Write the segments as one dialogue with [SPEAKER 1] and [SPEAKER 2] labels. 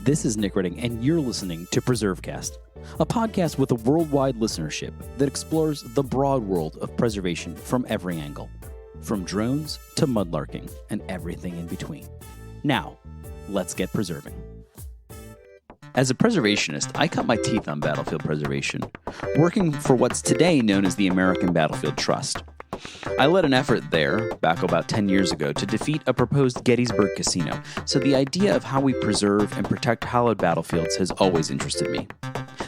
[SPEAKER 1] This is Nick Redding, and you're listening to PreserveCast, a podcast with a worldwide listenership that explores the broad world of preservation from every angle, from drones to mudlarking and everything in between. Now, let's get preserving. As a preservationist, I cut my teeth on battlefield preservation, working for what's today known as the American Battlefield Trust. I led an effort there, back about 10 years ago, to defeat a proposed Gettysburg casino, so the idea of how we preserve and protect hallowed battlefields has always interested me.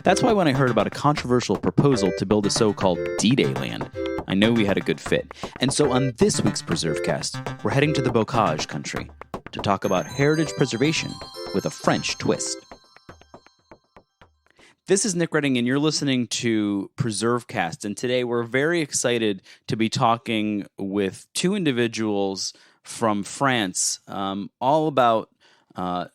[SPEAKER 1] That's why when I heard about a controversial proposal to build a so-called D-Day land, I knew we had a good fit. And so on this week's PreserveCast, we're heading to the bocage country to talk about heritage preservation with a French twist. This is Nick Redding, and you're listening to PreserveCast. And today we're very excited to be talking with two individuals from France, all about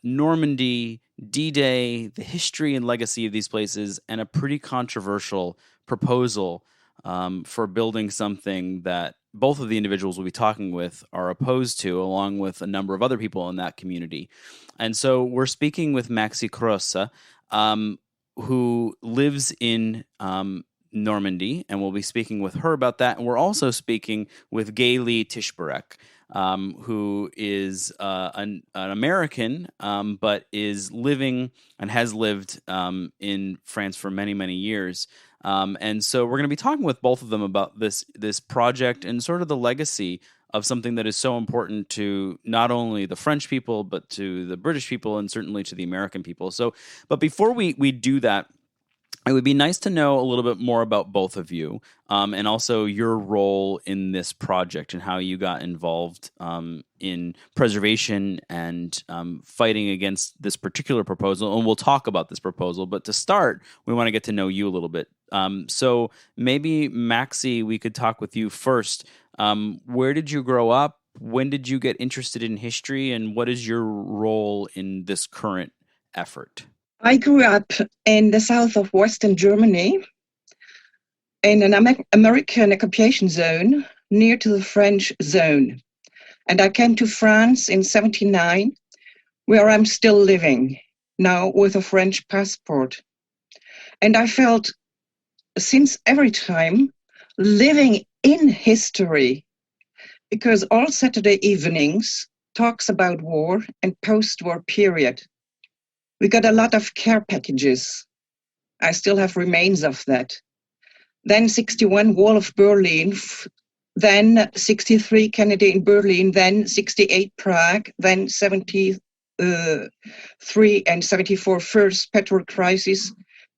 [SPEAKER 1] Normandy, D-Day, the history and legacy of these places, and a pretty controversial proposal for building something that both of the individuals we'll be talking with are opposed to, along with a number of other people in that community. And so we're speaking with Maxi Crossa, who lives in Normandy, and we'll be speaking with her about that. And we're also speaking with Gayle Tischberek, who is an American, but is living and has lived in France for many, many years. And so we're going to be talking with both of them about this project and sort of the legacy of something that is so important to not only the French people, but to the British people and certainly to the American people. So, but before we do that, it would be nice to know a little bit more about both of you, and also your role in this project and how you got involved in preservation and fighting against this particular proposal. And we'll talk about this proposal. But to start, we want to get to know you a little bit. So maybe, Maxi, we could talk with you first. Where did you grow up? When did you get interested in history? And what is your role in this current effort?
[SPEAKER 2] I grew up in the south of Western Germany in an American occupation zone near to the French zone. And I came to France in 1979, where I'm still living now with a French passport. And I felt since every time living in history, because all Saturday evenings talks about war and post-war period. We got a lot of care packages. I still have remains of that. Then 61 Wall of Berlin, then 63 Kennedy in Berlin, then 68 Prague, then 73 and 74 first petrol crisis,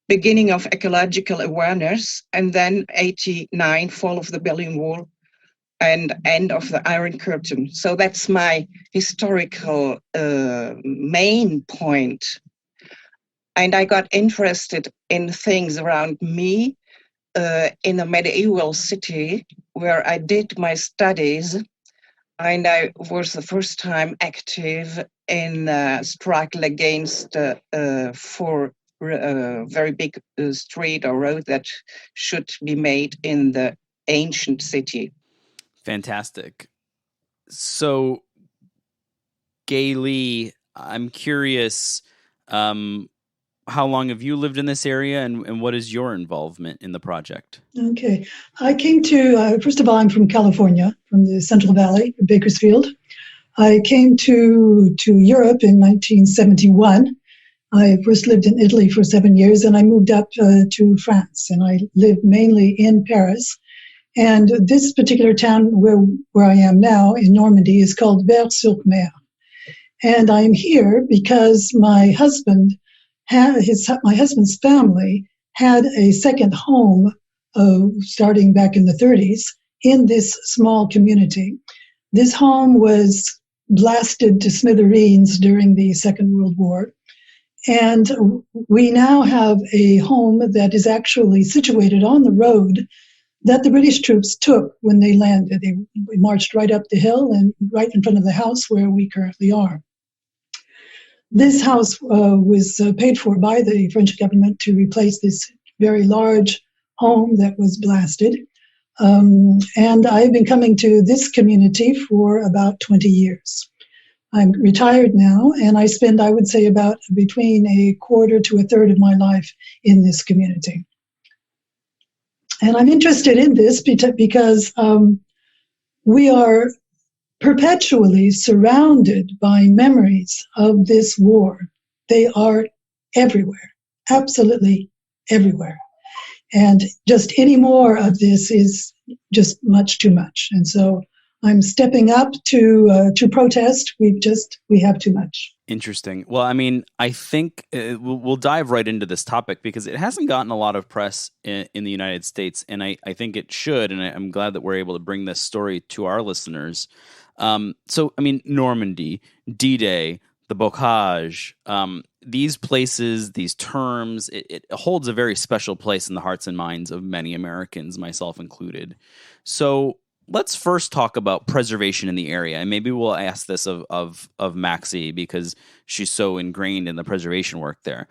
[SPEAKER 2] beginning of ecological awareness, and then 89 fall of the Berlin Wall and end of the Iron Curtain. So that's my historical main point. And I got interested in things around me in a medieval city where I did my studies. And I was the first time active in struggle against for a very big street or road that should be made in the ancient city.
[SPEAKER 1] Fantastic. So, Gayle, I'm curious, how long have you lived in this area, and what is your involvement in the project?
[SPEAKER 3] Okay. I came to, first of all, I'm from California, from the Central Valley, Bakersfield. I came to Europe in 1971. I first lived in Italy for 7 years, and I moved up to France, and I lived mainly in Paris. And this particular town where I am now in Normandy is called Vers-sur-Mer. And I'm here because my husband's family had a second home starting back in the 30s in this small community. This home was blasted to smithereens during the Second World War. And we now have a home that is actually situated on the road that the British troops took when they landed. We marched right up the hill and right in front of the house where we currently are. This house was paid for by the French government to replace this very large home that was blasted. And I've been coming to this community for about 20 years. I'm retired now, and I spend, I would say, about between a quarter to a third of my life in this community. And I'm interested in this because we are perpetually surrounded by memories of this war. They are everywhere, absolutely everywhere. And just any more of this is just much too much. And so I'm stepping up to protest. We have too much.
[SPEAKER 1] Interesting. Well, I mean, I think we'll dive right into this topic because it hasn't gotten a lot of press in the United States, and I think it should, and I'm glad that we're able to bring this story to our listeners. So, I mean, Normandy, D-Day, the bocage, these places, these terms, it holds a very special place in the hearts and minds of many Americans, myself included. So let's first talk about preservation in the area, and maybe we'll ask this of Maxie because she's so ingrained in the preservation work there.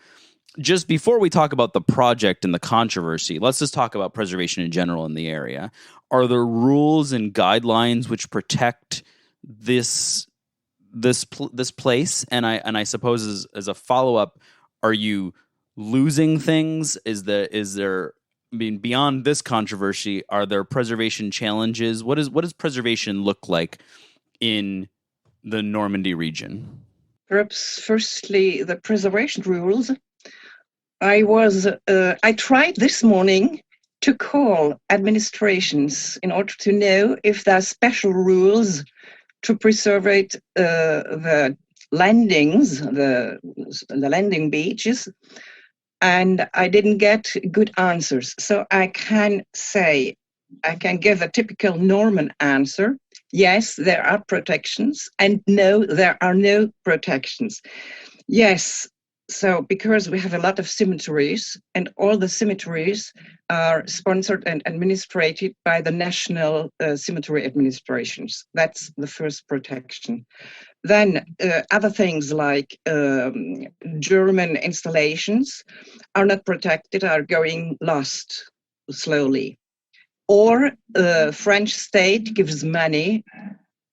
[SPEAKER 1] Just before we talk about the project and the controversy, let's just talk about preservation in general in the area. Are there rules and guidelines which protect this place? And I suppose as a follow-up, are you losing things? Is there I mean, beyond this controversy, are there preservation challenges? What does preservation look like in the Normandy region?
[SPEAKER 2] Perhaps firstly, the preservation rules. I tried this morning to call administrations in order to know if there are special rules to preserve the landings, the landing beaches, and I didn't get good answers. So I can give a typical Norman answer. Yes, there are protections, and no, there are no protections. Yes, so because we have a lot of cemeteries, and all the cemeteries are sponsored and administrated by the national cemetery administrations. That's the first protection. Then other things like German installations are not protected, are going lost slowly. Or French state gives money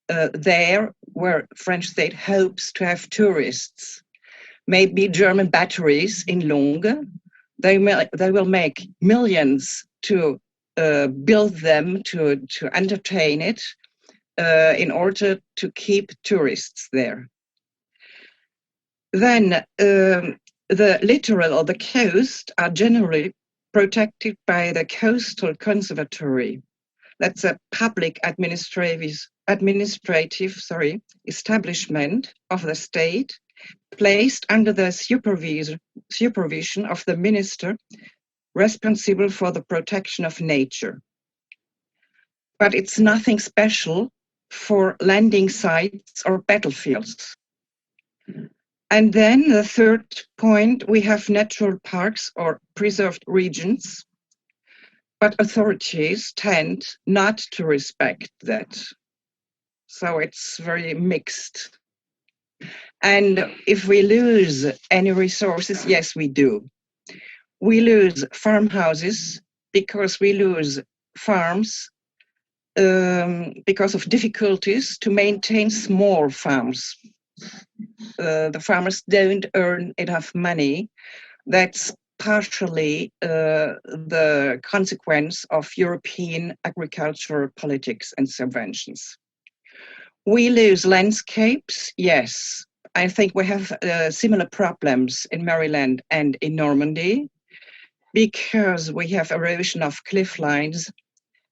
[SPEAKER 2] there where French state hopes to have tourists. Maybe German batteries in Longue, they will make millions to build them, to entertain it, in order to keep tourists there. Then the littoral or the coast are generally protected by the Coastal Conservatory. That's a public administrative establishment of the state, placed under the supervision of the minister responsible for the protection of nature. But it's nothing special for landing sites or battlefields. And then the third point, we have natural parks or preserved regions, but authorities tend not to respect that. So it's very mixed. And if we lose any resources, yes, we do. We lose farmhouses because we lose farms because of difficulties to maintain small farms. The farmers don't earn enough money. That's partially the consequence of European agricultural politics and subventions. We lose landscapes, yes. I think we have similar problems in Maryland and in Normandy because we have erosion of cliff lines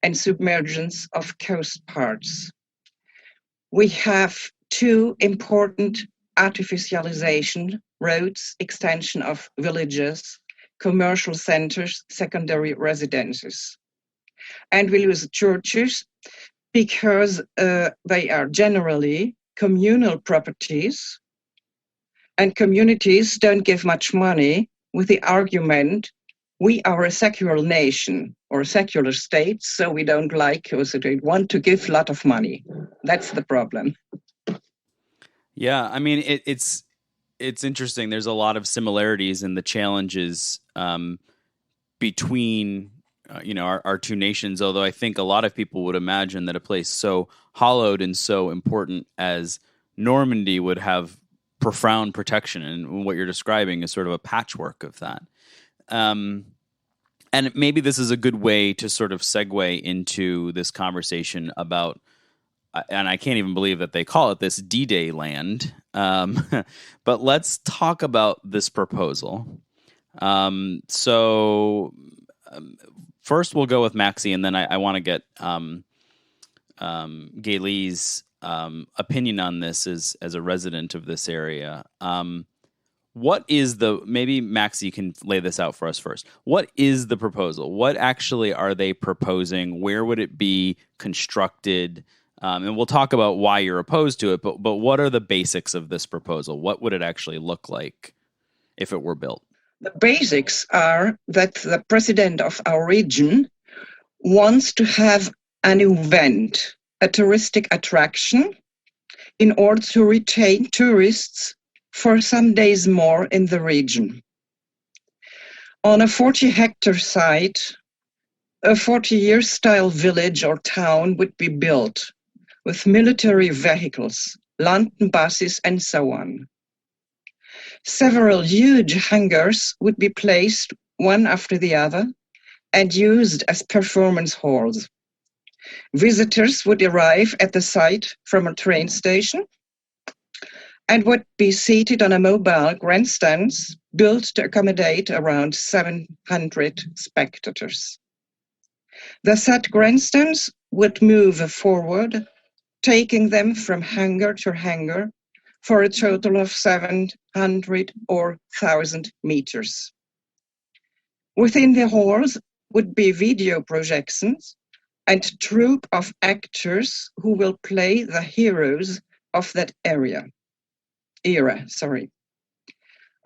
[SPEAKER 2] and submergence of coast parts. We have two important artificialization roads, extension of villages, commercial centers, secondary residences. And we lose churches because they are generally communal properties, and communities don't give much money with the argument, we are a secular nation or a secular state, so we don't like or so they want to give a lot of money. That's the problem.
[SPEAKER 1] Yeah, I mean, it's interesting. There's a lot of similarities in the challenges between our two nations, although I think a lot of people would imagine that a place so hallowed and so important as Normandy would have profound protection, and what you're describing is sort of a patchwork of that. And maybe this is a good way to sort of segue into this conversation about, and I can't even believe that they call it this, D-Day land. But let's talk about this proposal. First we'll go with Maxi, and then I want to get Gailey's opinion on this as a resident of this area. What is maybe Maxi, you can lay this out for us first. What is the proposal? What actually are they proposing? Where would it be constructed? And we'll talk about why you're opposed to it, but what are the basics of this proposal? What would it actually look like if it were built?
[SPEAKER 2] The basics are that the president of our region wants to have an event, a touristic attraction, in order to retain tourists for some days more in the region. On a 40-hectare site, a 40-year style village or town would be built with military vehicles, London buses, and so on. Several huge hangars would be placed one after the other and used as performance halls. Visitors would arrive at the site from a train station and would be seated on a mobile grandstands built to accommodate around 700 spectators. The said grandstands would move forward, taking them from hangar to hangar for a total of 700 or 1,000 meters. Within the halls would be video projections and troupe of actors who will play the heroes of that era.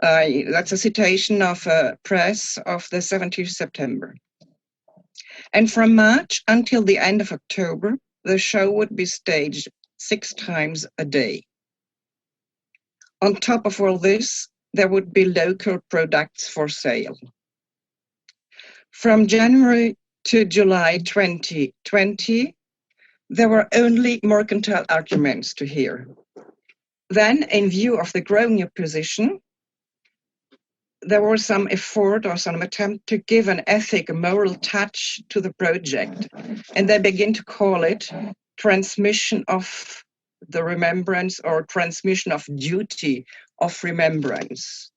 [SPEAKER 2] That's a citation of a press of the 17th September. And from March until the end of October, the show would be staged 6 times a day. On top of all this, there would be local products for sale. From January to July 2020, there were only mercantile arguments to hear. Then, in view of the growing opposition, there was some effort or some attempt to give an ethic, moral touch to the project. And they begin to call it transmission of the remembrance or transmission of duty of remembrance.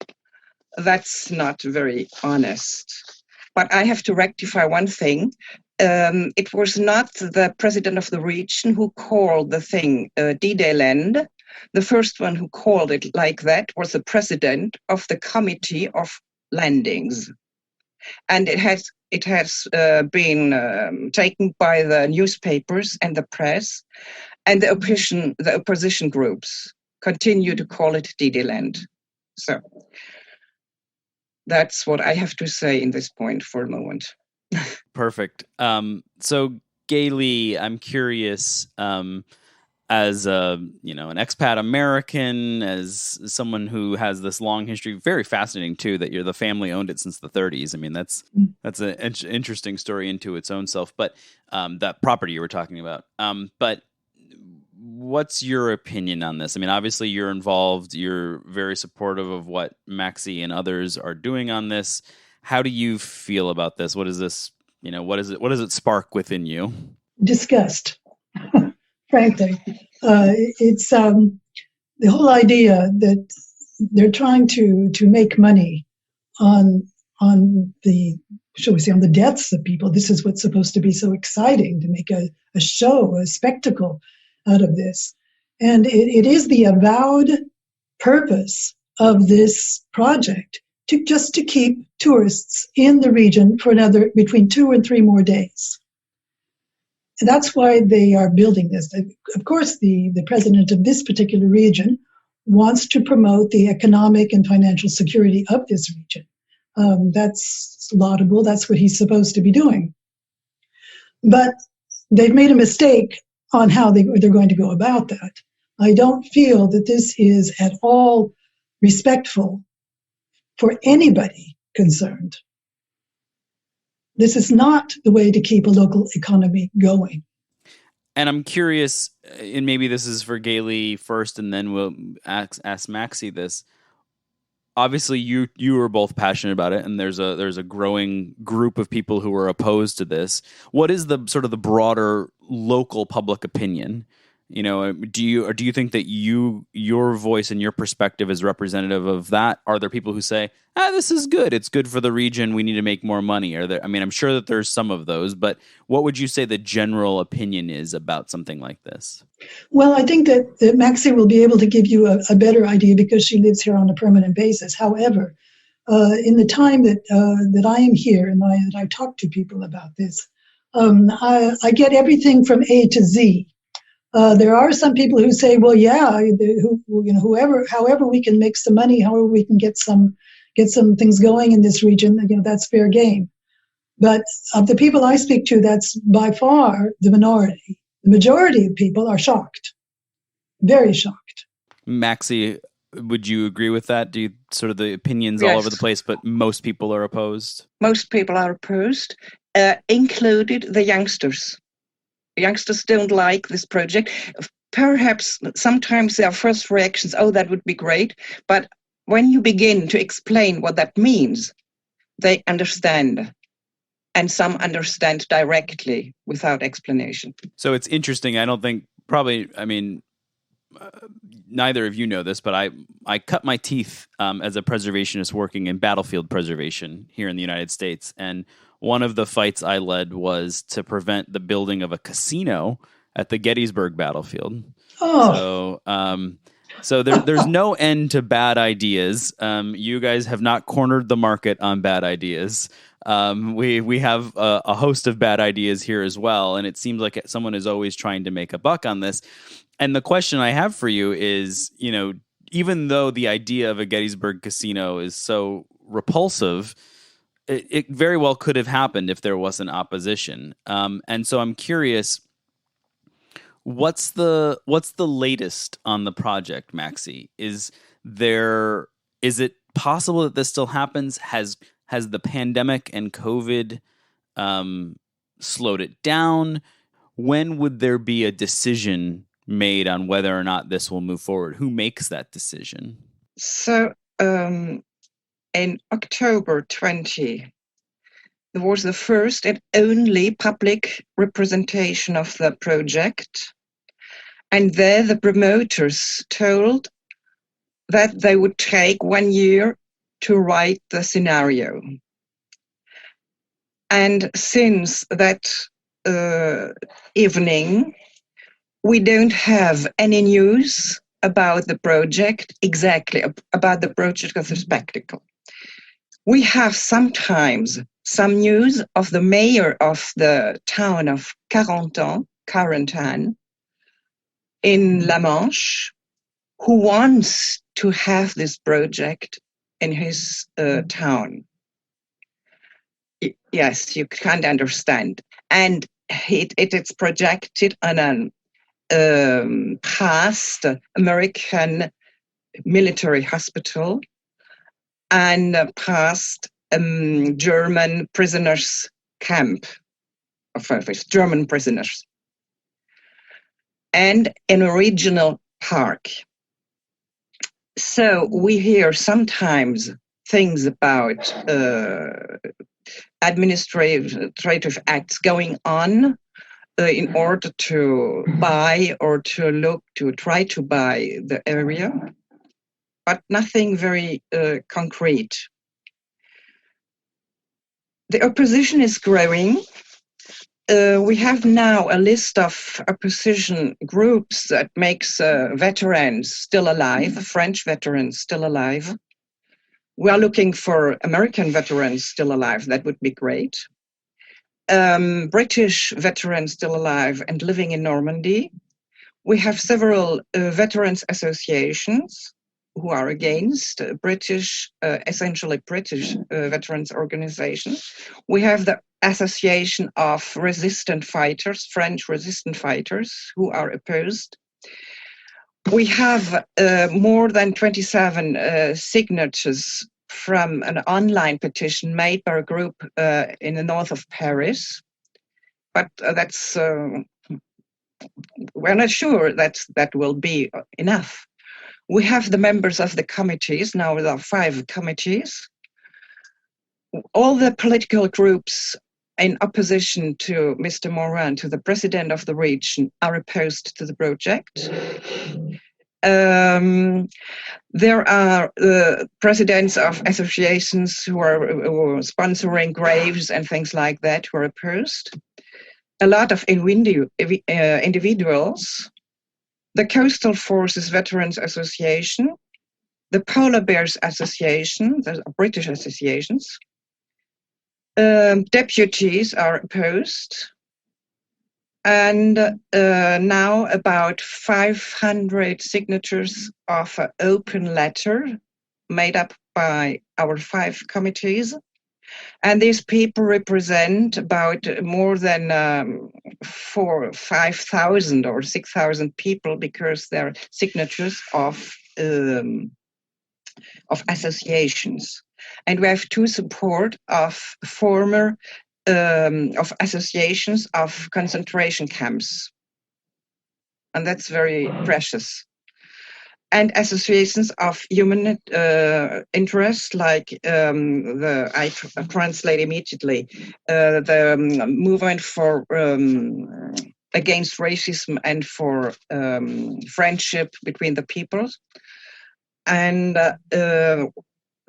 [SPEAKER 2] That's not very honest. But I have to rectify one thing. It was not the president of the region who called the thing D-Day land. The first one who called it like that was the president of the Committee of Landings. And it has been taken by the newspapers and the press, and the opposition groups continue to call it D-Day land. So that's what I have to say in this point for a moment.
[SPEAKER 1] Perfect. So Gailey, I'm curious, as an expat American, as someone who has this long history, very fascinating too, that the family owned it since the 30s. I mean, that's an interesting story into its own self, but that property you were talking about. But what's your opinion on this? I mean, obviously you're involved, you're very supportive of what Maxi and others are doing on this. How do you feel about this? What is this, what does it spark within you?
[SPEAKER 3] Disgust. Frankly, it's the whole idea that they're trying to make money on the, shall we say, on the deaths of people. This is what's supposed to be so exciting, to make a show, a spectacle out of this. And it is the avowed purpose of this project to keep tourists in the region for another between 2 and 3 more days. And that's why they are building this. Of course, the president of this particular region wants to promote the economic and financial security of this region. That's laudable. That's what he's supposed to be doing. But they've made a mistake on how they're going to go about that. I don't feel that this is at all respectful for anybody concerned. This is not the way to keep a local economy going.
[SPEAKER 1] And I'm curious, and maybe this is for Gailey first, and then we'll ask Maxi this. Obviously, you were both passionate about it, and there's a growing group of people who are opposed to this. What is the sort of the broader local public opinion? Do you think that your voice and your perspective is representative of that? Are there people who say, this is good, it's good for the region, we need to make more money? I'm sure that there's some of those, but what would you say the general opinion is about something like this?
[SPEAKER 3] Well, I think that Maxi will be able to give you a better idea because she lives here on a permanent basis. However, in the time that I am here and that I talk to people about this, I get everything from A to Z. There are some people who say, well, yeah, however we can make some money, however we can get some things going in this region, that's fair game. But of the people I speak to, that's by far the minority. The majority of people are shocked, very shocked.
[SPEAKER 1] Maxi, would you agree with that? Do you sort of the opinions
[SPEAKER 2] Yes.
[SPEAKER 1] all over the place, but most people are opposed?
[SPEAKER 2] Most people are opposed, included the youngsters. The youngsters don't like this project. Perhaps sometimes their first reactions, that would be great. But when you begin to explain what that means, they understand. And some understand directly without explanation.
[SPEAKER 1] So it's interesting. I don't think neither of you know this, but I cut my teeth as a preservationist working in battlefield preservation here in the United States. And one of the fights I led was to prevent the building of a casino at the Gettysburg battlefield.
[SPEAKER 3] Oh.
[SPEAKER 1] So there's no end to bad ideas. You guys have not cornered the market on bad ideas. We have a host of bad ideas here as well, and it seems like someone is always trying to make a buck on this. And the question I have for you is, even though the idea of a Gettysburg casino is so repulsive, it very well could have happened if there wasn't opposition. And so I'm curious, what's the latest on the project, Maxi? Is it possible that this still happens? Has the pandemic and COVID slowed it down? When would there be a decision made on whether or not this will move forward? Who makes that decision?
[SPEAKER 2] So in October 20, there was the first and only public representation of the project. And there the promoters told that they would take 1 year to write the scenario. And since that evening, we don't have any news about the project, exactly about the project of the spectacle. We have sometimes some news of the mayor of the town of Carentan in La Manche, who wants to have this project in his town. Yes, you can't understand. And it's projected on a past American military hospital and past German prisoners camp of German prisoners, and in a regional park. So we hear sometimes things about administrative acts going on in order to buy or to try to buy the area, but nothing very concrete. The opposition is growing. We have now a list of opposition groups that makes veterans still alive, French veterans still alive. We are looking for American veterans still alive. That would be great. British veterans still alive and living in Normandy. We have several veterans associations who are against essentially British veterans organizations. We have the Association of Resistant Fighters, French resistant fighters, who are opposed. We have more than 27 signatures from an online petition made by a group in the north of Paris. But that's we're not sure that that will be enough. We have the members of the committees. Now there are 5 committees. All the political groups in opposition to Mr. Morin, to the president of the region, are opposed to the project. There are presidents of associations who are sponsoring graves and things like that who are opposed. A lot of individuals, the Coastal Forces Veterans Association, the Polar Bears Association, the British associations, deputies are opposed. And now about 500 signatures of an open letter made up by our 5 committees. And these people represent about more than 5,000 or 6,000 people, because they're signatures of associations. And we have to support of former of associations of concentration camps. And that's very precious. And associations of human interest, like I translate immediately, the movement for against racism and for friendship between the peoples, and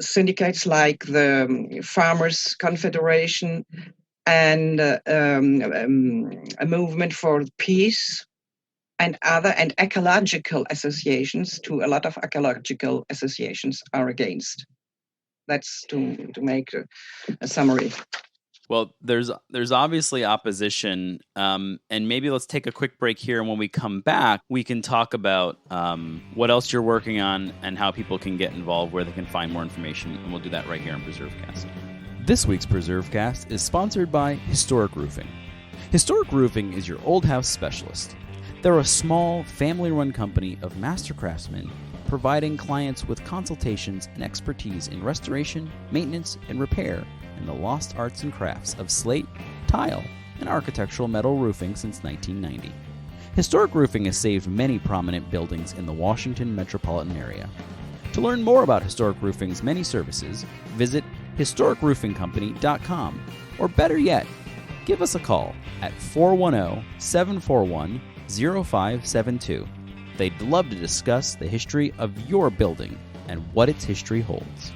[SPEAKER 2] syndicates like the Farmers Confederation, and a movement for peace, and other, and ecological associations. To a lot of ecological associations are against. That's to make a summary.
[SPEAKER 1] Well, there's obviously opposition, and maybe let's take a quick break here, and when we come back, we can talk about what else you're working on and how people can get involved, where they can find more information, and we'll do that right here on PreserveCast. This week's PreserveCast is sponsored by Historic Roofing. Historic Roofing is your old house specialist. They're a small, family-run company of master craftsmen providing clients with consultations and expertise in restoration, maintenance, and repair in the lost arts and crafts of slate, tile, and architectural metal roofing since 1990. Historic Roofing has saved many prominent buildings in the Washington metropolitan area. To learn more about Historic Roofing's many services, visit historicroofingcompany.com, or better yet, give us a call at 410-741-0572. They'd love to discuss the history of your building and what its history holds.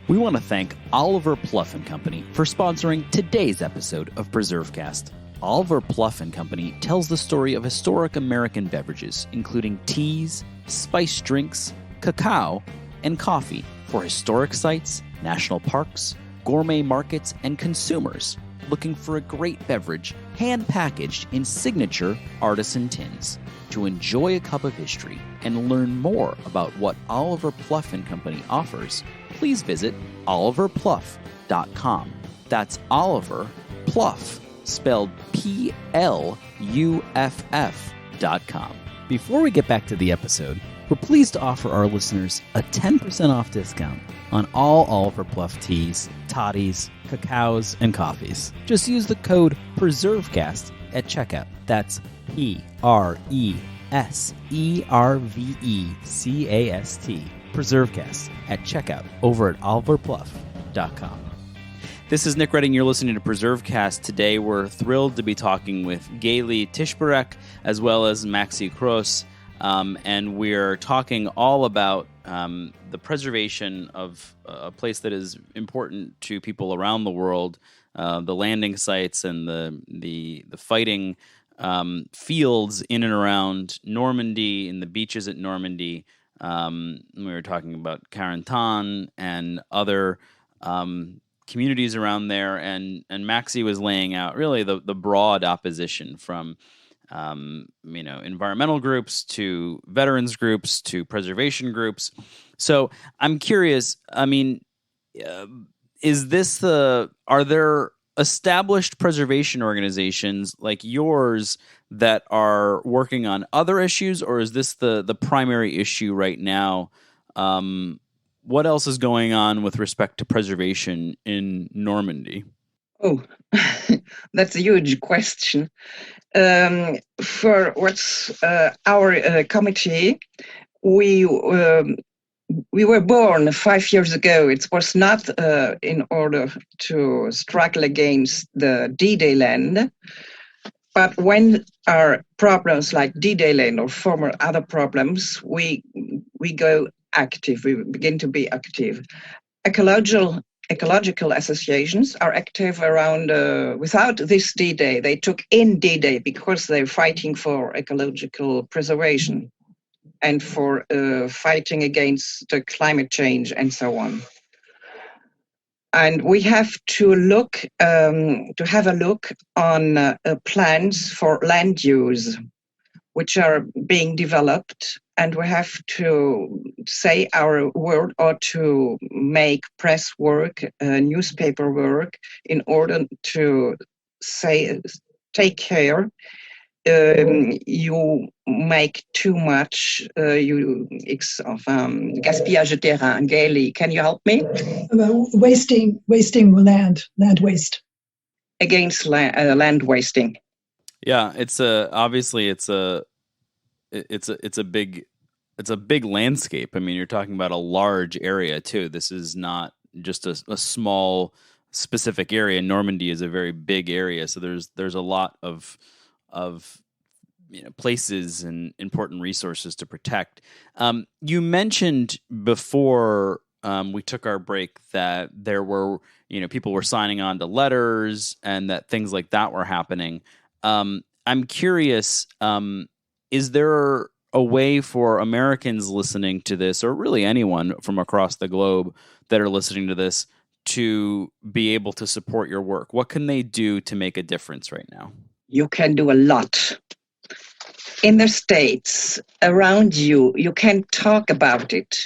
[SPEAKER 1] We want to thank Oliver Pluff & Company for sponsoring today's episode of PreserveCast. Oliver Pluff & Company tells the story of historic American beverages, including teas, spiced drinks, cacao, and coffee for historic sites, national parks, gourmet markets, and consumers looking for a great beverage hand-packaged in signature artisan tins. To enjoy a cup of history and learn more about what Oliver Pluff & Company offers, please visit oliverpluff.com. That's Oliver Pluff, spelled Pluff.com. Before we get back to the episode, we're pleased to offer our listeners a 10% off discount on all Oliver Pluff teas, toddies, cacaos, and coffees. Just use the code PreserveCast at checkout. That's PRESERVECAST. PreserveCast at checkout over at oliverpluff.com. This is Nick Redding. You're listening to PreserveCast. Today we're thrilled to be talking with Gayle Tischberek as well as Maxi Kroos. And we're talking all about the preservation of a place that is important to people around the world, the landing sites and the fighting fields in and around Normandy, in the beaches at Normandy. We were talking about Carentan and other communities around there, and Maxi was laying out really the broad opposition from environmental groups to veterans groups to preservation groups. So I'm curious, are there established preservation organizations like yours that are working on other issues, or is this the primary issue right now? What else is going on with respect to preservation in Normandy?
[SPEAKER 2] Oh, that's a huge question. For what's our committee, we were born 5 years ago. It was not in order to struggle against the D-Day land, but when our problems like D-Day land or former other problems, we go active. We begin to be active. Ecological associations are active around, without this D-Day. They took in D-Day because they're fighting for ecological preservation and for fighting against climate change and so on. And we have to have a look on plans for land use, which are being developed, and we have to say our word or to make press work, newspaper work, in order to take care. You make too much, gaspillage de terrain. Gaily, can you help me?
[SPEAKER 3] Wasting land waste.
[SPEAKER 2] Against land wasting.
[SPEAKER 1] Yeah, it's obviously it's a big landscape. I mean, you're talking about a large area too. This is not just a small specific area. Normandy is a very big area, so there's a lot of places and important resources to protect. You mentioned before we took our break that there were people were signing on to letters and that things like that were happening. I'm curious, is there a way for Americans listening to this, or really anyone from across the globe that are listening to this, to be able to support your work? What can they do to make a difference right now?
[SPEAKER 2] You can do a lot. In the States, around you, you can talk about it.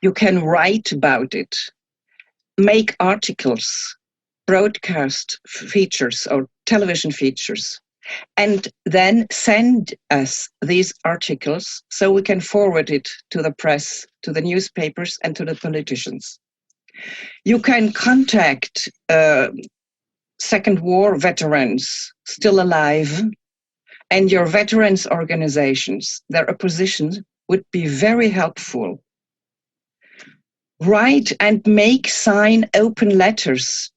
[SPEAKER 2] You can write about it, make articles, broadcast features or television features, and then send us these articles so we can forward it to the press, to the newspapers, and to the politicians. You can contact Second War veterans still alive, and your veterans organizations. Their opposition would be very helpful. Write and sign open letters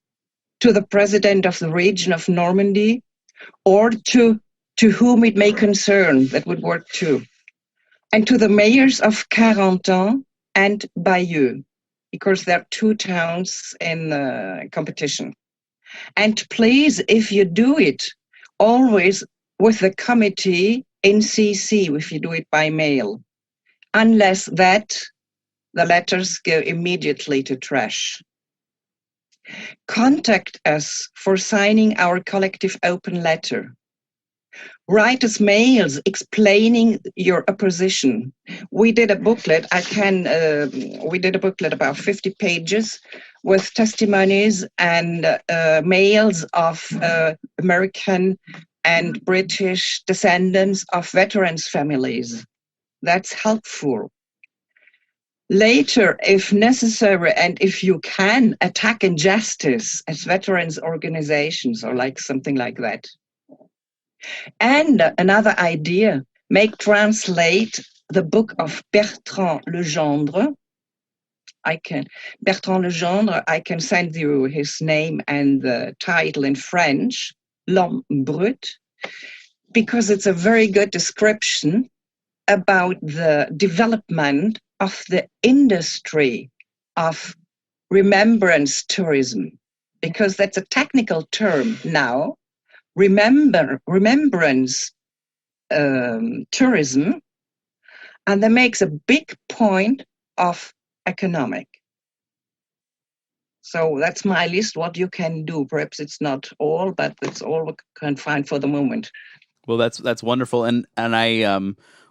[SPEAKER 2] to the president of the region of Normandy, or to whom it may concern. That would work too. And to the mayors of Carentan and Bayeux, because there are two towns in competition. And please, if you do it, always with the committee in CC, if you do it by mail, unless that the letters go immediately to trash. Contact us for signing our collective open letter. Write us mails explaining your opposition. We did a booklet. We did a booklet about 50 pages with testimonies and mails of American and British descendants of veterans' families. That's helpful. Later, if necessary, and if you can, attack injustice as veterans organizations or like something like that. And another idea, translate the book of Bertrand Legendre. Bertrand Legendre, I can send you his name and the title in French, L'Homme Brut, because it's a very good description about the development of the industry of remembrance tourism, because that's a technical term now. Remembrance tourism, and that makes a big point of economic. So that's my list, what you can do. Perhaps it's not all, but it's all we can find for the moment.
[SPEAKER 1] Well, that's wonderful. And I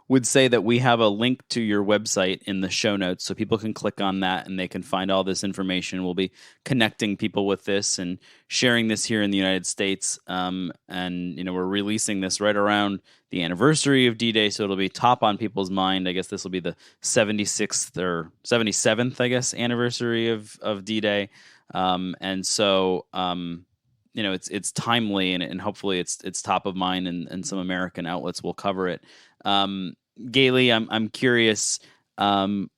[SPEAKER 1] would say that we have a link to your website in the show notes, so people can click on that and they can find all this information. We'll be connecting people with this and sharing this here in the United States. And we're releasing this right around the anniversary of D-Day, so it'll be top on people's mind. I guess this will be the 76th or 77th, I guess, anniversary of D-Day. And so it's timely and hopefully it's top of mind and some American outlets will cover it. Gailey, I'm curious. Have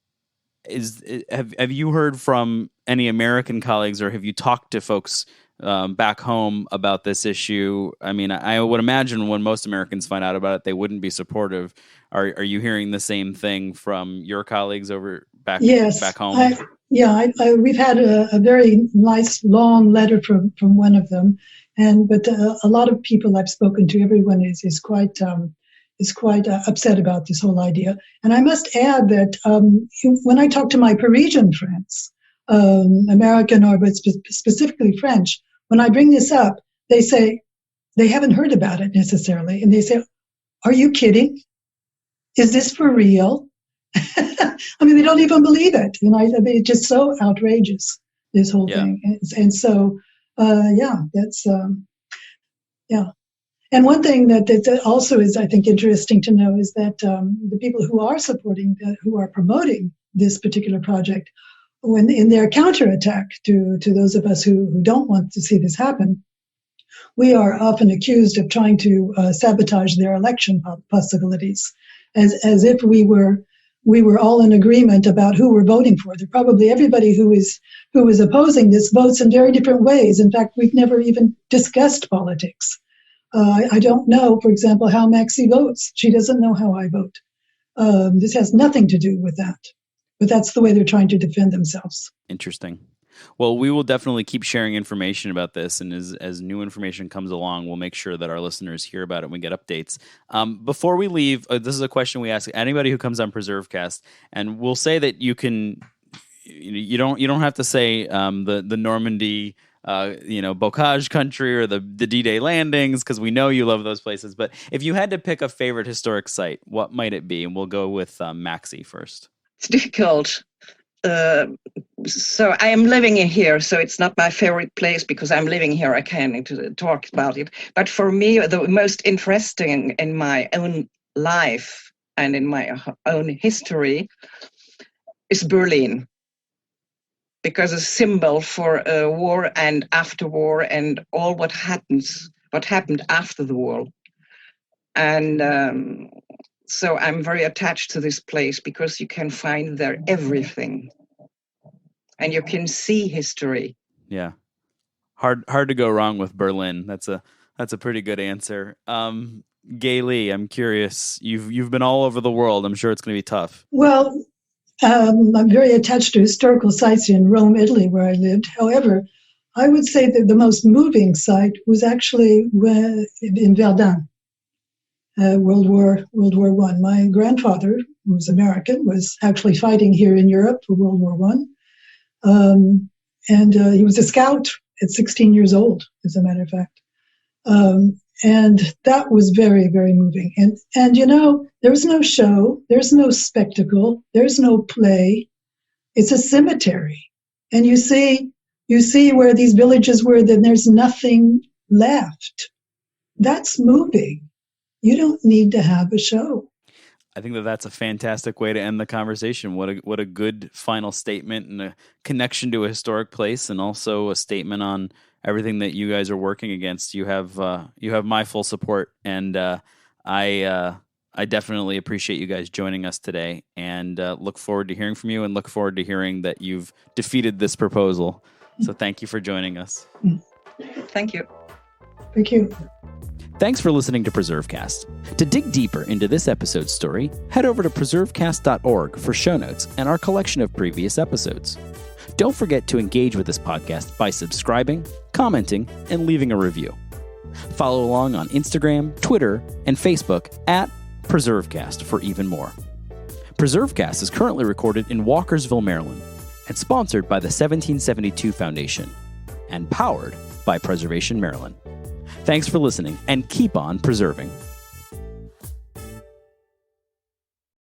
[SPEAKER 1] you heard from any American colleagues, or have you talked to folks back home about this issue? I mean, I would imagine when most Americans find out about it, they wouldn't be supportive. Are you hearing the same thing from your colleagues over back home?
[SPEAKER 3] We've had a very nice long letter from one of them, but a lot of people I've spoken to, everyone is quite upset about this whole idea. And I must add that when I talk to my Parisian friends, American but specifically French, when I bring this up, they say they haven't heard about it necessarily, and they say, "Are you kidding? Is this for real?" I mean, they don't even believe it. It's just so outrageous, this whole thing. And so, that's. And one thing that also is, I think, interesting to know is that the people who are who are promoting this particular project, when in their counterattack to those of us who don't want to see this happen, we are often accused of trying to sabotage their election possibilities, as if we were all in agreement about who we're voting for. They're probably everybody who is opposing this votes in very different ways. In fact, we've never even discussed politics. I don't know, for example, how Maxie votes. She doesn't know how I vote. This has nothing to do with that. But that's the way they're trying to defend themselves.
[SPEAKER 1] Interesting. Well, we will definitely keep sharing information about this, and as new information comes along, we'll make sure that our listeners hear about it and we get updates. Before we leave, this is a question we ask anybody who comes on PreserveCast, and we'll say that you don't have to say the Normandy bocage country or the D-Day landings, because we know you love those places. But if you had to pick a favorite historic site, what might it be? And we'll go with Maxie first.
[SPEAKER 2] It's difficult. So I am living in here, so it's not my favorite place because I'm living here. I can't talk about it. But for me, the most interesting in my own life and in my own history is Berlin, because a symbol for war and after war and all what happened after the war. And so I'm very attached to this place because you can find there everything. And you can see history.
[SPEAKER 1] Yeah. Hard to go wrong with Berlin. That's a pretty good answer. Gailey, I'm curious. You've been all over the world. I'm sure it's going to be tough.
[SPEAKER 3] Well, I'm very attached to historical sites in Rome, Italy, where I lived. However, I would say that the most moving site was actually in Verdun, World War I. My grandfather, who was American, was actually fighting here in Europe for World War I. And he was a scout at 16 years old, as a matter of fact. And that was very, very moving. And there was no show, there's no spectacle, there's no play. It's a cemetery. And you see where these villages were, then there's nothing left. That's moving. You don't need to have a show.
[SPEAKER 1] I think that's a fantastic way to end the conversation. What a good final statement, and a connection to a historic place, and also a statement on everything that you guys are working against. You have my full support, and I definitely appreciate you guys joining us today, and look forward to hearing from you, and look forward to hearing that you've defeated this proposal. So thank you for joining us.
[SPEAKER 2] Thank you.
[SPEAKER 3] Thank you.
[SPEAKER 1] Thanks for listening to PreserveCast. To dig deeper into this episode's story, head over to PreserveCast.org for show notes and our collection of previous episodes. Don't forget to engage with this podcast by subscribing, commenting, and leaving a review. Follow along on Instagram, Twitter, and Facebook at PreserveCast for even more. PreserveCast is currently recorded in Walkersville, Maryland, and sponsored by the 1772 Foundation, and powered by Preservation Maryland. Thanks for listening, and keep on preserving.